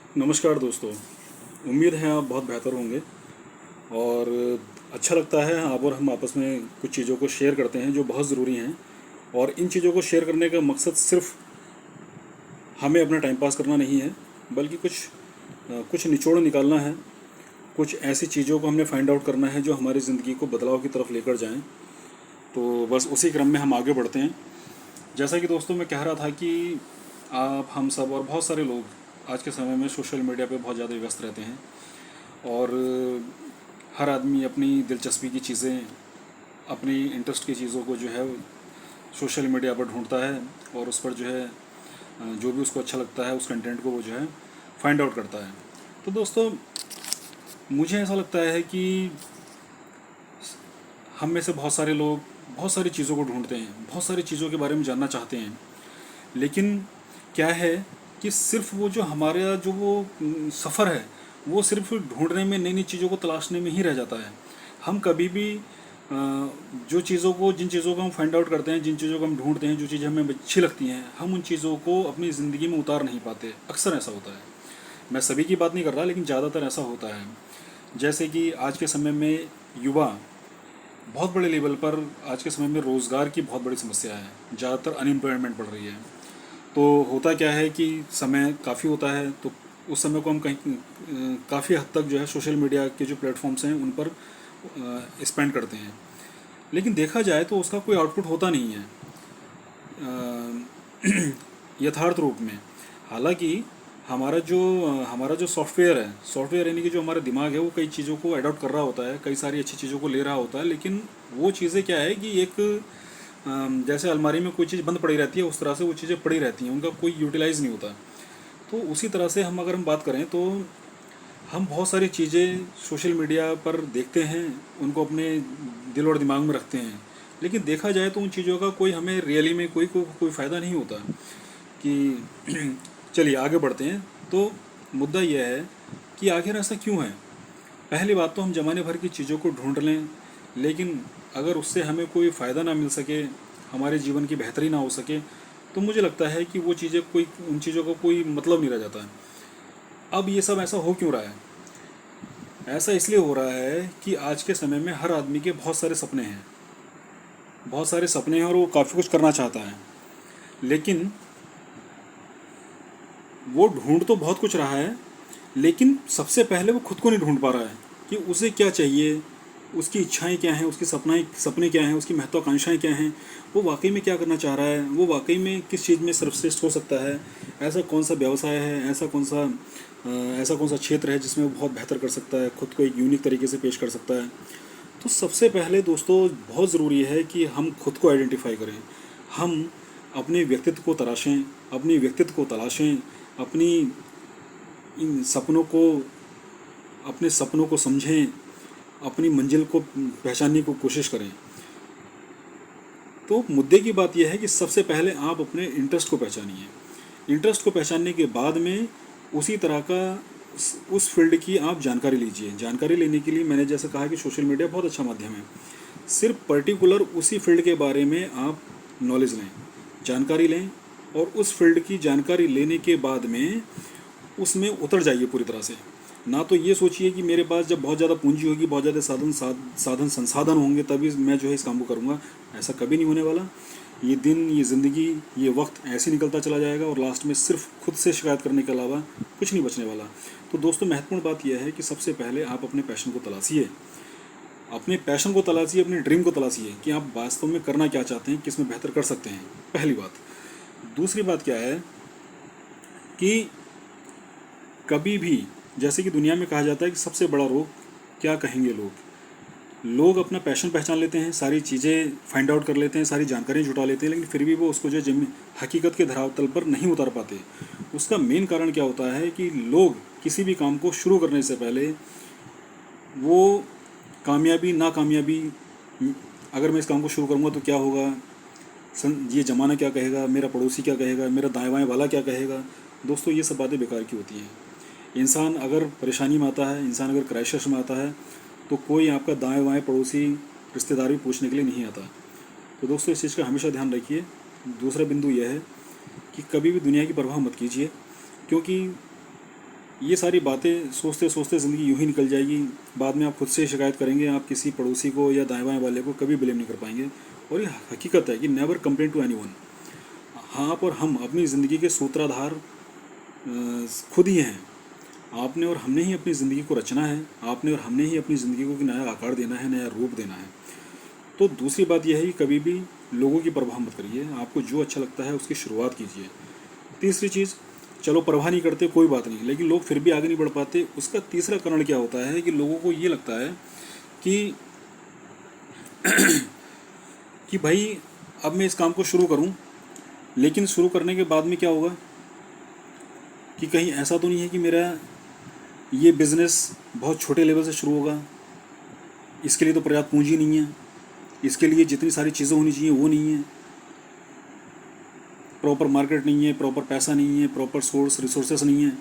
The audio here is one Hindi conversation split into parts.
नमस्कार दोस्तों। उम्मीद है आप बहुत बेहतर होंगे और अच्छा लगता है आप और हम आपस में कुछ चीज़ों को शेयर करते हैं जो बहुत ज़रूरी हैं। और इन चीज़ों को शेयर करने का मकसद सिर्फ हमें अपना टाइम पास करना नहीं है, बल्कि कुछ निचोड़ निकालना है। कुछ ऐसी चीज़ों को हमने फाइंड आउट करना है जो हमारी ज़िंदगी को बदलाव की तरफ लेकर जाएं। तो बस उसी क्रम में हम आगे बढ़ते हैं। जैसा कि दोस्तों मैं कह रहा था कि आप, हम सब और बहुत सारे लोग आज के समय में सोशल मीडिया पे बहुत ज़्यादा व्यस्त रहते हैं। और हर आदमी अपनी दिलचस्पी की चीज़ें, अपनी इंटरेस्ट की चीज़ों को जो है सोशल मीडिया पर ढूंढता है और उस पर जो है जो भी उसको अच्छा लगता है उस कंटेंट को वो जो है फाइंड आउट करता है। तो दोस्तों, मुझे ऐसा लगता है कि हम में से बहुत सारे लोग बहुत सारी चीज़ों को ढूंढते हैं, बहुत सारी चीज़ों के बारे में जानना चाहते हैं। लेकिन क्या है कि सिर्फ वो जो हमारा जो वो सफ़र है वो सिर्फ ढूंढने में, नई नई चीज़ों को तलाशने में ही रह जाता है। हम कभी भी जो चीज़ों को, जिन चीज़ों को हम फाइंड आउट करते हैं, जिन चीज़ों को हम ढूंढते हैं, जो चीज़ें हमें अच्छी लगती हैं, हम उन चीज़ों को अपनी ज़िंदगी में उतार नहीं पाते। अक्सर ऐसा होता है। मैं सभी की बात नहीं कर रहा, लेकिन ज़्यादातर ऐसा होता है। जैसे कि आज के समय में युवा बहुत बड़े लेवल पर, आज के समय में रोज़गार की बहुत बड़ी समस्या है। ज़्यादातर अनएम्प्लॉयमेंट बढ़ रही है। तो होता क्या है कि समय काफ़ी होता है, तो उस समय को हम कहीं काफ़ी हद तक जो है सोशल मीडिया के जो प्लेटफॉर्म्स हैं उन पर स्पेंड करते हैं। लेकिन देखा जाए तो उसका कोई आउटपुट होता नहीं है यथार्थ रूप में। हालांकि हमारा जो सॉफ्टवेयर यानी कि जो हमारा दिमाग है वो कई चीज़ों को अडॉप्ट कर रहा होता है, कई सारी अच्छी चीज़ों को ले रहा होता है। लेकिन वो चीज़ें क्या है कि एक जैसे अलमारी में कोई चीज़ बंद पड़ी रहती है, उस तरह से वो चीज़ें पड़ी रहती हैं, उनका कोई यूटिलाइज़ नहीं होता। तो उसी तरह से अगर हम बात करें तो हम बहुत सारी चीज़ें सोशल मीडिया पर देखते हैं, उनको अपने दिल और दिमाग में रखते हैं। लेकिन देखा जाए तो उन चीज़ों का कोई हमें रियली में कोई फ़ायदा नहीं होता कि चलिए आगे बढ़ते हैं। तो मुद्दा यह है कि आखिर ऐसा क्यों है। पहली बात तो हम ज़माने भर की चीज़ों को ढूंढ लें, लेकिन अगर उससे हमें कोई फ़ायदा ना मिल सके, हमारे जीवन की बेहतरी ना हो सके, तो मुझे लगता है कि वो चीज़ें, उन चीज़ों का कोई मतलब नहीं रह जाता है। अब ये सब ऐसा हो क्यों रहा है? ऐसा इसलिए हो रहा है कि आज के समय में हर आदमी के बहुत सारे सपने हैं, बहुत सारे सपने हैं और वो काफ़ी कुछ करना चाहता है। लेकिन वो ढूंढ तो बहुत कुछ रहा है, लेकिन सबसे पहले वो खुद को नहीं ढूंढ पा रहा है कि उसे क्या चाहिए, उसकी इच्छाएं क्या हैं, उसके सपने क्या हैं, उसकी महत्वाकांक्षाएं क्या हैं, वो वाकई में क्या करना चाह रहा है, वो वाकई में किस चीज़ में सर्वश्रेष्ठ हो सकता है, ऐसा कौन सा व्यवसाय है, ऐसा कौन सा क्षेत्र है जिसमें वो बहुत बेहतर कर सकता है, खुद को एक यूनिक तरीके से पेश कर सकता है। तो सबसे पहले दोस्तों बहुत ज़रूरी है कि हम खुद को आइडेंटिफाई करें। हम अपने व्यक्तित्व को तराशें, अपनी इन सपनों को अपने सपनों को समझें, अपनी मंजिल को पहचानने की कोशिश करें। तो मुद्दे की बात यह है कि सबसे पहले आप अपने इंटरेस्ट को पहचानिए। इंटरेस्ट को पहचानने के बाद में उसी तरह का उस फील्ड की आप जानकारी लीजिए। जानकारी लेने के लिए मैंने जैसे कहा कि सोशल मीडिया बहुत अच्छा माध्यम है। सिर्फ पर्टिकुलर उसी फील्ड के बारे में आप नॉलेज लें, जानकारी लें, और उस फील्ड की जानकारी लेने के बाद में उसमें उतर जाइए पूरी तरह से। ना तो ये सोचिए कि मेरे पास जब बहुत ज़्यादा पूंजी होगी, बहुत ज़्यादा साधन संसाधन होंगे तभी मैं जो है इस काम को करूँगा। ऐसा कभी नहीं होने वाला। ये दिन, ये ज़िंदगी, ये वक्त ऐसे निकलता चला जाएगा और लास्ट में सिर्फ खुद से शिकायत करने के अलावा कुछ नहीं बचने वाला। तो दोस्तों, महत्वपूर्ण बात यह है कि सबसे पहले आप अपने पैशन को तलाशिए, अपने ड्रीम को तलाशिए कि आप वास्तव में करना क्या चाहते हैं, किस में बेहतर कर सकते हैं। पहली बात। दूसरी बात क्या है कि कभी भी, जैसे कि दुनिया में कहा जाता है कि सबसे बड़ा रोग क्या कहेंगे लोग अपना पैशन पहचान लेते हैं, सारी चीज़ें फाइंड आउट कर लेते हैं, सारी जानकारी जुटा लेते हैं, लेकिन फिर भी वो उसको जो हकीकत के धरातल पर नहीं उतार पाते। उसका मेन कारण क्या होता है कि लोग किसी भी काम को शुरू करने से पहले वो कामयाबी नाकामयाबी, अगर मैं इस काम को शुरू करूँगा तो क्या होगा, ये ज़माना क्या कहेगा, मेरा पड़ोसी क्या कहेगा, मेरा दाएँ बाएँ वाला क्या कहेगा। दोस्तों, ये सब बातें बेकार की होती हैं। इंसान अगर परेशानी में आता है, इंसान अगर क्राइसिस में आता है, तो कोई आपका दाएं बाएं पड़ोसी, रिश्तेदार भी पूछने के लिए नहीं आता। तो दोस्तों, इस चीज़ का हमेशा ध्यान रखिए। दूसरा बिंदु यह है कि कभी भी दुनिया की परवाह मत कीजिए, क्योंकि ये सारी बातें सोचते सोचते ज़िंदगी यूं ही निकल जाएगी। बाद में आप खुद से शिकायत करेंगे, आप किसी पड़ोसी को या दाएं बाएं वाले को कभी ब्लेम नहीं कर पाएंगे। और ये हकीकत है कि नेवर कंप्लेन टू एनीवन। आप और हम अपनी ज़िंदगी के सूत्रधार खुद ही हैं। आपने और हमने ही अपनी ज़िंदगी को रचना है, आपने और हमने ही अपनी ज़िंदगी को नया आकार देना है, नया रूप देना है। तो दूसरी बात यह है कि कभी भी लोगों की परवाह मत करिए, आपको जो अच्छा लगता है उसकी शुरुआत कीजिए। तीसरी चीज़, चलो परवाह नहीं करते कोई बात नहीं, लेकिन लोग फिर भी आगे नहीं बढ़ पाते। उसका तीसरा कारण क्या होता है कि लोगों को ये लगता है कि भाई अब मैं इस काम को शुरू करूं, लेकिन शुरू करने के बाद में क्या होगा कि कहीं ऐसा तो नहीं है कि मेरा ये बिज़नेस बहुत छोटे लेवल से शुरू होगा, इसके लिए तो पर्याप्त पूंजी नहीं है, इसके लिए जितनी सारी चीज़ें होनी चाहिए वो नहीं है, प्रॉपर मार्केट नहीं है, प्रॉपर पैसा नहीं है, प्रॉपर सोर्स रिसोर्सेस नहीं है।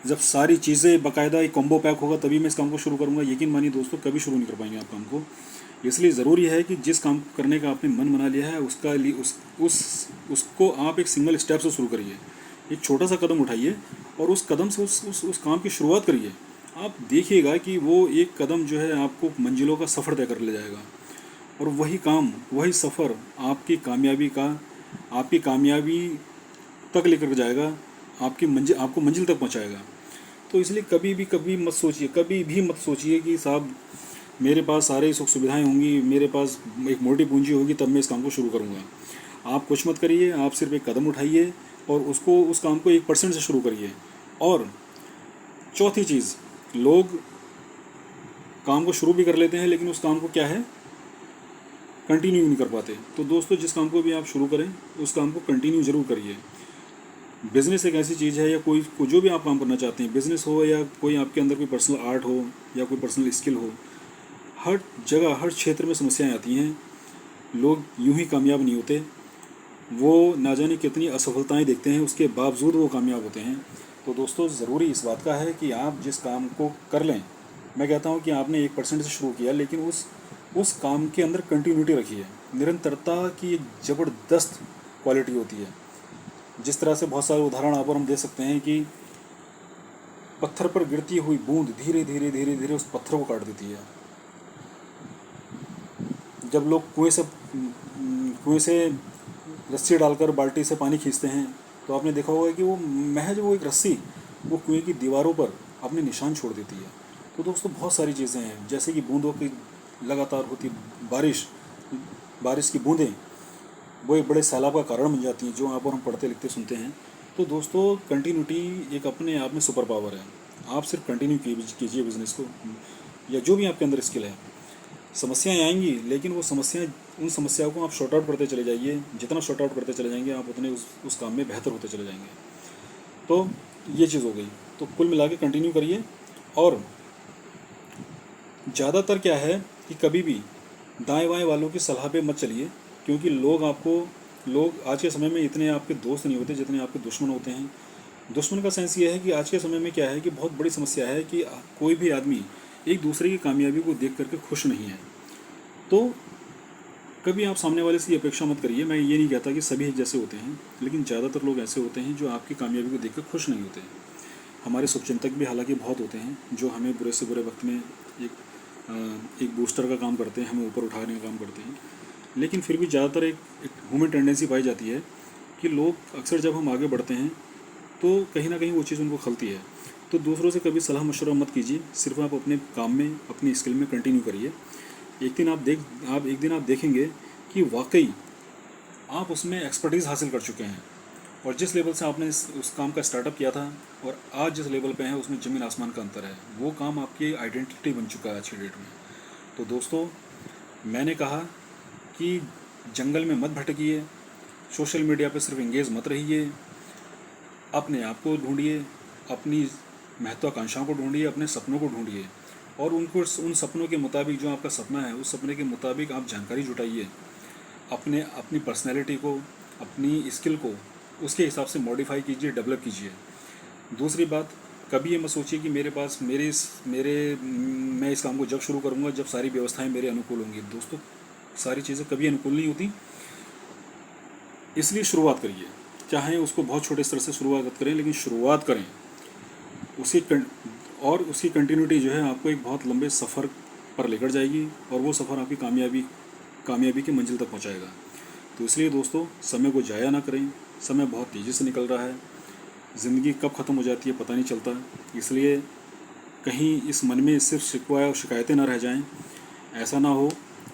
जब सारी चीज़ें बाकायदा एक कॉम्बो पैक होगा तभी मैं इस काम को शुरू करूँगा। यकीन मानिए दोस्तों, कभी शुरू नहीं कर पाएंगे आप काम को। इसलिए ज़रूरी है कि जिस काम करने का आपने मन बना लिया है उसका लिए उसको आप एक सिंगल स्टेप से शुरू करिए। एक छोटा सा कदम उठाइए और उस कदम से उस काम की शुरुआत करिए। आप देखिएगा कि वो एक कदम जो है आपको मंजिलों का सफ़र तय कर ले जाएगा, और वही काम, वही सफ़र आपकी कामयाबी तक लेकर जाएगा, आपको मंजिल तक पहुंचाएगा। तो इसलिए कभी भी मत सोचिए कि साहब मेरे पास सारे सुख सुविधाएं होंगी, मेरे पास एक मोटी पूंजी होगी तब मैं इस काम को शुरू करूंगा। आप कुछ मत करिए, आप सिर्फ एक कदम उठाइए और उस काम को 1% से शुरू करिए। और चौथी चीज़, लोग काम को शुरू भी कर लेते हैं लेकिन उस काम को क्या है, कंटिन्यू नहीं कर पाते। तो दोस्तों, जिस काम को भी आप शुरू करें उस काम को कंटिन्यू ज़रूर करिए। बिज़नेस एक ऐसी चीज़ है, या कोई जो भी आप काम करना चाहते हैं, बिज़नेस हो या कोई आपके अंदर कोई पर्सनल आर्ट हो या कोई पर्सनल स्किल हो, हर जगह हर क्षेत्र में समस्याएं आती हैं। लोग यूं ही कामयाब नहीं होते, वो ना जाने कितनी असफलताएं देखते हैं, उसके बावजूद वो कामयाब होते हैं। तो दोस्तों, ज़रूरी इस बात का है कि आप जिस काम को कर लें, मैं कहता हूं कि आपने 1% से शुरू किया लेकिन उस काम के अंदर कंटिन्यूटी रखिए। निरंतरता की एक ज़बरदस्त क्वालिटी होती है। जिस तरह से बहुत सारे उदाहरण आप और हम दे सकते हैं कि पत्थर पर गिरती हुई बूंद धीरे धीरे धीरे धीरे उस पत्थर को काट देती है। जब लोग कुएं से रस्सी डालकर बाल्टी से पानी खींचते हैं तो आपने देखा होगा कि वो एक रस्सी वो कुएं की दीवारों पर अपने निशान छोड़ देती है। तो दोस्तों, बहुत सारी चीज़ें हैं, जैसे कि बूंदों की लगातार होती बारिश की बूंदें वो एक बड़े सैलाब का कारण बन जाती हैं, जो आप और हम पढ़ते लिखते सुनते हैं। तो दोस्तों, कंटिन्यूटी एक अपने आप में सुपर पावर है। आप सिर्फ कंटिन्यू कीजिए बिज़नेस को, या जो भी आपके अंदर स्किल है। समस्याएं आएंगी लेकिन उन समस्याओं को आप शॉर्ट आउट करते चले जाइए। जितना शॉर्ट आउट करते चले जाएंगे आप उतने उस काम में बेहतर होते चले जाएंगे। तो ये चीज़ हो गई। तो कुल मिला के कंटिन्यू करिए। और ज़्यादातर क्या है कि कभी भी दाएं बाएं वालों की सलाह पे मत चलिए, क्योंकि लोग आज के समय में इतने आपके दोस्त नहीं होते जितने आपके दुश्मन होते हैं। दुश्मन का सेंस ये है कि आज के समय में क्या है कि बहुत बड़ी समस्या है कि कोई भी आदमी एक दूसरे की कामयाबी को देख करके खुश नहीं है। तो कभी आप सामने वाले से ये अपेक्षा मत करिए। मैं ये नहीं कहता कि सभी एक जैसे होते हैं, लेकिन ज़्यादातर लोग ऐसे होते हैं जो आपकी कामयाबी को देख कर खुश नहीं होते। हमारे शुभचिंतक भी हालांकि बहुत होते हैं जो हमें बुरे से बुरे वक्त में एक बूस्टर का काम करते हैं, हमें ऊपर उठाने का काम करते हैं। लेकिन फिर भी ज़्यादातर एक ह्यूमन टेंडेंसी पाई जाती है कि लोग अक्सर जब हम आगे बढ़ते हैं तो कहीं ना कहीं वो चीज़ उनको खलती है। तो दूसरों से कभी सलाह मशवरा मत कीजिए, सिर्फ आप अपने काम में अपनी स्किल में कंटिन्यू करिए। एक दिन आप देखेंगे कि वाकई आप उसमें एक्सपर्टीज़ हासिल कर चुके हैं, और जिस लेवल से आपने उस काम का स्टार्टअप किया था और आज जिस लेवल पे है उसमें ज़मीन आसमान का अंतर है। वो काम आपकी आइडेंटिटी बन चुका है आज की डेट में। तो दोस्तों, मैंने कहा कि जंगल में मत भटकिए, सोशल मीडिया पे सिर्फ इंगेज मत रहिए, अपने आप को ढूंढिए, अपनी महत्वाकांक्षाओं को ढूंढिए, अपने सपनों को ढूंढिए, और उन सपनों के मुताबिक, जो आपका सपना है उस सपने के मुताबिक आप जानकारी जुटाइए। अपनी पर्सनैलिटी को, अपनी स्किल को उसके हिसाब से मॉडिफाई कीजिए, डेवलप कीजिए। दूसरी बात, कभी ये मत सोचिए कि मैं इस काम को जब शुरू करूँगा जब सारी व्यवस्थाएं मेरे अनुकूल होंगी। दोस्तों, सारी चीज़ें कभी अनुकूल नहीं होती। इसलिए शुरुआत करिए, चाहे उसको बहुत छोटे स्तर से शुरुआत करें, लेकिन शुरुआत करें। उसकी कंटिन्यूटी जो है आपको एक बहुत लंबे सफ़र पर लेकर जाएगी और वो सफ़र आपकी कामयाबी की मंजिल तक पहुंचाएगा। तो इसलिए दोस्तों, समय को ज़ाया ना करें। समय बहुत तेज़ी से निकल रहा है, ज़िंदगी कब ख़त्म हो जाती है पता नहीं चलता। इसलिए कहीं इस मन में सिर्फ शिकवा और शिकायतें ना रह जाएं। ऐसा ना हो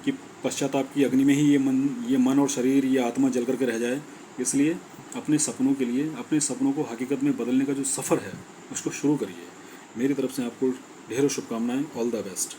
कि पश्चाताप की अग्नि में ही ये मन और शरीर, ये आत्मा जल करके रह जाए। इसलिए अपने सपनों को हकीकत में बदलने का जो सफ़र है उसको शुरू करिए। मेरी तरफ से आपको ढेरों शुभकामनाएं। All the best.